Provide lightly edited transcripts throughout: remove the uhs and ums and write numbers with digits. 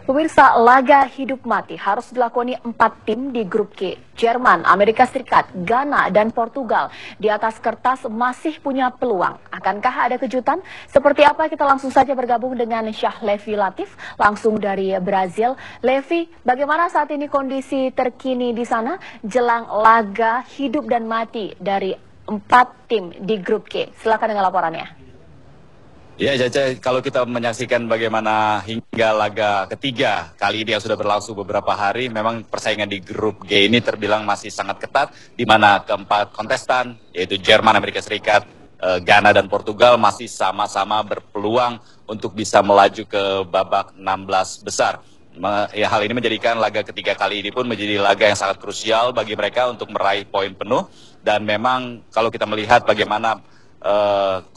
Pemirsa, laga hidup mati harus dilakoni 4 tim di grup G. Jerman, Amerika Serikat, Ghana, dan Portugal di atas kertas masih punya peluang. Akankah ada kejutan? Seperti apa? Kita langsung saja bergabung dengan Syah Levi Latif, langsung dari Brazil. Levi, bagaimana saat ini kondisi terkini di sana jelang laga hidup dan mati dari 4 tim di grup G? Silakan dengan laporannya. Ya Caca, kalau kita menyaksikan bagaimana hingga laga ketiga kali ini yang sudah berlangsung beberapa hari, memang persaingan di grup G ini terbilang masih sangat ketat, di mana keempat kontestan, yaitu Jerman, Amerika Serikat, Ghana, dan Portugal masih sama-sama berpeluang untuk bisa melaju ke babak 16 besar. Ya, hal ini menjadikan laga ketiga kali ini pun menjadi laga yang sangat krusial bagi mereka untuk meraih poin penuh, dan memang kalau kita melihat bagaimana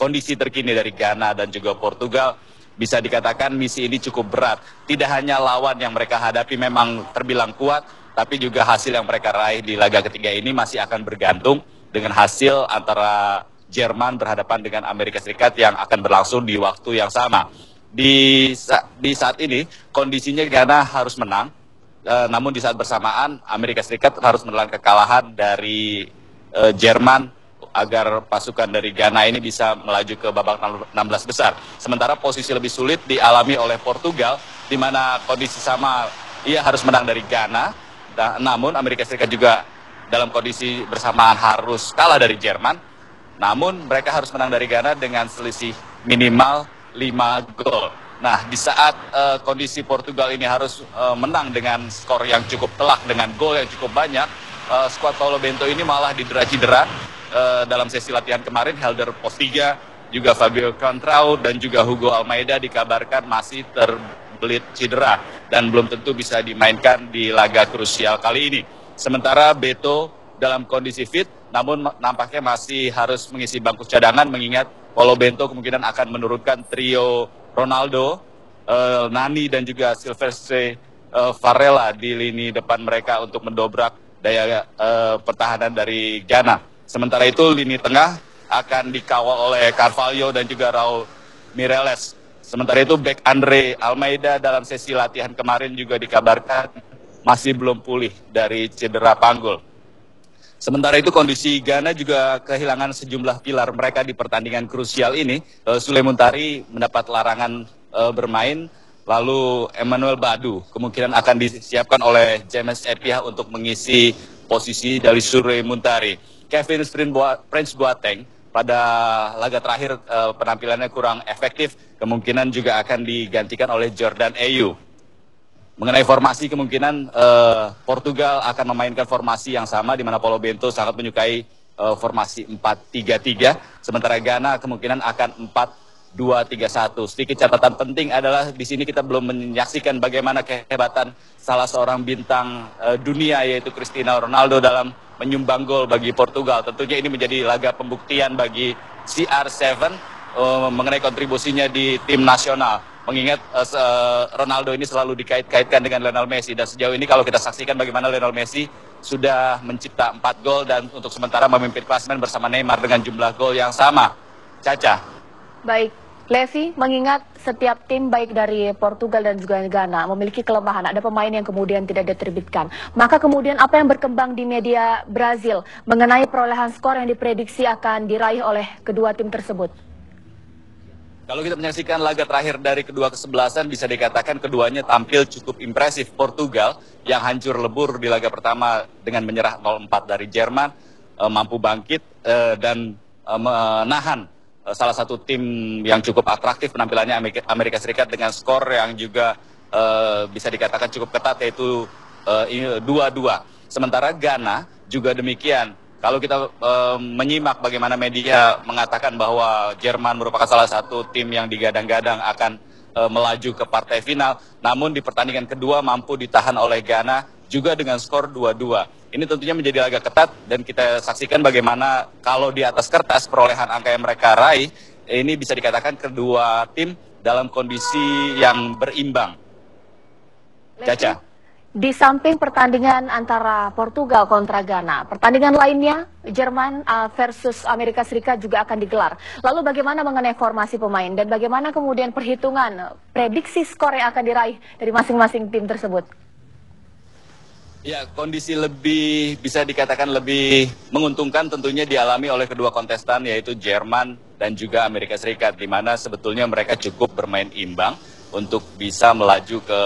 kondisi terkini dari Ghana dan juga Portugal, bisa dikatakan misi ini cukup berat. Tidak hanya lawan yang mereka hadapi memang terbilang kuat, tapi juga hasil yang mereka raih di laga ketiga ini masih akan bergantung dengan hasil antara Jerman berhadapan dengan Amerika Serikat yang akan berlangsung di waktu yang sama. Di saat ini kondisinya Ghana harus menang, namun di saat bersamaan Amerika Serikat harus menelan kekalahan dari Jerman agar pasukan dari Ghana ini bisa melaju ke babak 16 besar. Sementara posisi lebih sulit dialami oleh Portugal, di mana kondisi sama, ia harus menang dari Ghana, namun Amerika Serikat juga dalam kondisi bersamaan harus kalah dari Jerman, namun mereka harus menang dari Ghana dengan selisih minimal 5 gol. Nah, di saat kondisi Portugal ini harus menang dengan skor yang cukup telak, dengan gol yang cukup banyak, skuad Paulo Bento ini malah didera-cedera. Dalam sesi latihan kemarin, Helder Postiga, juga Fabio Contrao, dan juga Hugo Almeida dikabarkan masih terbelit cedera dan belum tentu bisa dimainkan di laga krusial kali ini. Sementara Beto dalam kondisi fit, namun nampaknya masih harus mengisi bangku cadangan, mengingat Paulo Bento kemungkinan akan menurunkan trio Ronaldo, Nani, dan juga Silvestre Varela di lini depan mereka untuk mendobrak daya pertahanan dari Ghana. Sementara itu lini tengah akan dikawal oleh Carvalho dan juga Raul Mireles. Sementara itu bek Andre Almeida dalam sesi latihan kemarin juga dikabarkan masih belum pulih dari cedera panggul. Sementara itu kondisi Ghana juga kehilangan sejumlah pilar mereka di pertandingan krusial ini. Sule Muntari mendapat larangan bermain, lalu Emmanuel Badu kemungkinan akan disiapkan oleh James Epia untuk mengisi posisi dari Sule Muntari. Kevin Prince Boateng pada laga terakhir penampilannya kurang efektif, kemungkinan juga akan digantikan oleh Jordan Ayew. Mengenai formasi, kemungkinan Portugal akan memainkan formasi yang sama, di mana Paulo Bento sangat menyukai formasi 4-3-3, sementara Ghana kemungkinan akan 4-2-3-1. Sedikit catatan penting adalah di sini kita belum menyaksikan bagaimana kehebatan salah seorang bintang dunia, yaitu Cristiano Ronaldo dalam menyumbang gol bagi Portugal. Tentunya ini menjadi laga pembuktian bagi CR7 mengenai kontribusinya di tim nasional. Mengingat Ronaldo ini selalu dikait-kaitkan dengan Lionel Messi, dan sejauh ini kalau kita saksikan bagaimana Lionel Messi sudah mencipta 4 gol dan untuk sementara memimpin klasemen bersama Neymar dengan jumlah gol yang sama. Caca. Baik, Levi, mengingat setiap tim baik dari Portugal dan juga Ghana memiliki kelemahan, ada pemain yang kemudian tidak diterbitkan. Maka kemudian apa yang berkembang di media Brazil mengenai perolehan skor yang diprediksi akan diraih oleh kedua tim tersebut? Kalau kita menyaksikan laga terakhir dari kedua kesebelasan, bisa dikatakan keduanya tampil cukup impresif. Portugal yang hancur lebur di laga pertama dengan menyerah 0-4 dari Jerman, mampu bangkit dan menahan salah satu tim yang cukup atraktif penampilannya, Amerika Serikat, dengan skor yang juga bisa dikatakan cukup ketat, yaitu 2-2. Sementara Ghana juga demikian. Kalau kita menyimak bagaimana media mengatakan bahwa Jerman merupakan salah satu tim yang digadang-gadang akan melaju ke partai final, namun di pertandingan kedua mampu ditahan oleh Ghana juga dengan skor 2-2. Ini tentunya menjadi laga ketat, dan kita saksikan bagaimana kalau di atas kertas perolehan angka yang mereka raih, ini bisa dikatakan kedua tim dalam kondisi yang berimbang. Caca. Di samping pertandingan antara Portugal kontra Ghana, pertandingan lainnya Jerman versus Amerika Serikat juga akan digelar. Lalu bagaimana mengenai formasi pemain dan bagaimana kemudian perhitungan prediksi skor yang akan diraih dari masing-masing tim tersebut? Ya, kondisi lebih bisa dikatakan lebih menguntungkan tentunya dialami oleh kedua kontestan yaitu Jerman dan juga Amerika Serikat, di mana sebetulnya mereka cukup bermain imbang untuk bisa melaju ke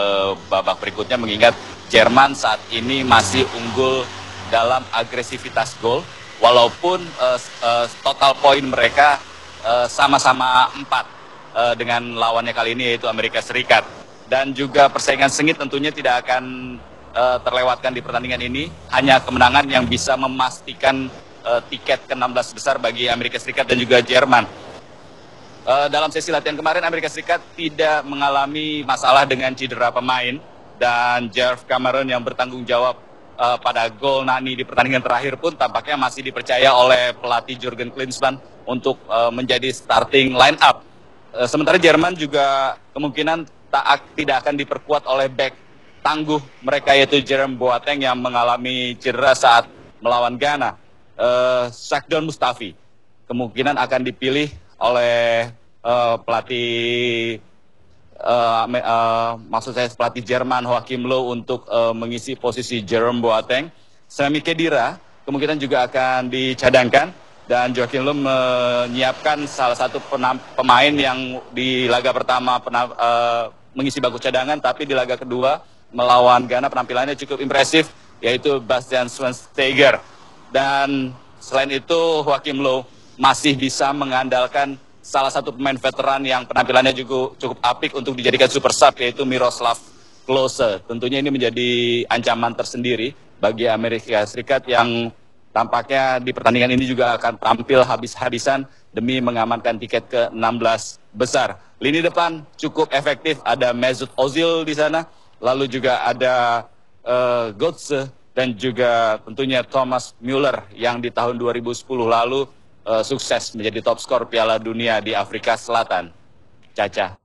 babak berikutnya, mengingat Jerman saat ini masih unggul dalam agresivitas gol, walaupun total poin mereka sama-sama 4 dengan lawannya kali ini yaitu Amerika Serikat. Dan juga persaingan sengit tentunya tidak akan terlewatkan di pertandingan ini, hanya kemenangan yang bisa memastikan tiket ke-16 besar bagi Amerika Serikat dan juga Jerman. Dalam sesi latihan kemarin Amerika Serikat tidak mengalami masalah dengan cedera pemain, dan Geoff Cameron yang bertanggung jawab pada gol Nani di pertandingan terakhir pun tampaknya masih dipercaya oleh pelatih Jurgen Klinsmann untuk menjadi starting line up. Sementara Jerman juga kemungkinan tidak akan diperkuat oleh back tangguh mereka yaitu Jerome Boateng yang mengalami cedera saat melawan Ghana. Shakhdon Mustafi kemungkinan akan dipilih oleh pelatih pelatih Jerman Joachim Löw untuk mengisi posisi Jerome Boateng. Sami Khedira kemungkinan juga akan dicadangkan, dan Joachim Löw menyiapkan salah satu pemain yang di laga pertama mengisi bangku cadangan, tapi di laga kedua melawan Ghana penampilannya cukup impresif, yaitu Bastian Schweinsteiger. Dan selain itu Joachim Löw masih bisa mengandalkan salah satu pemain veteran yang penampilannya juga cukup apik untuk dijadikan super sub, yaitu Miroslav Klose. Tentunya ini menjadi ancaman tersendiri bagi Amerika Serikat yang tampaknya di pertandingan ini juga akan tampil habis-habisan demi mengamankan tiket ke-16 besar. Lini depan cukup efektif, ada Mesut Ozil di sana, lalu juga ada Götze dan juga tentunya Thomas Müller yang di tahun 2010 lalu sukses menjadi top skor Piala Dunia di Afrika Selatan. Caca.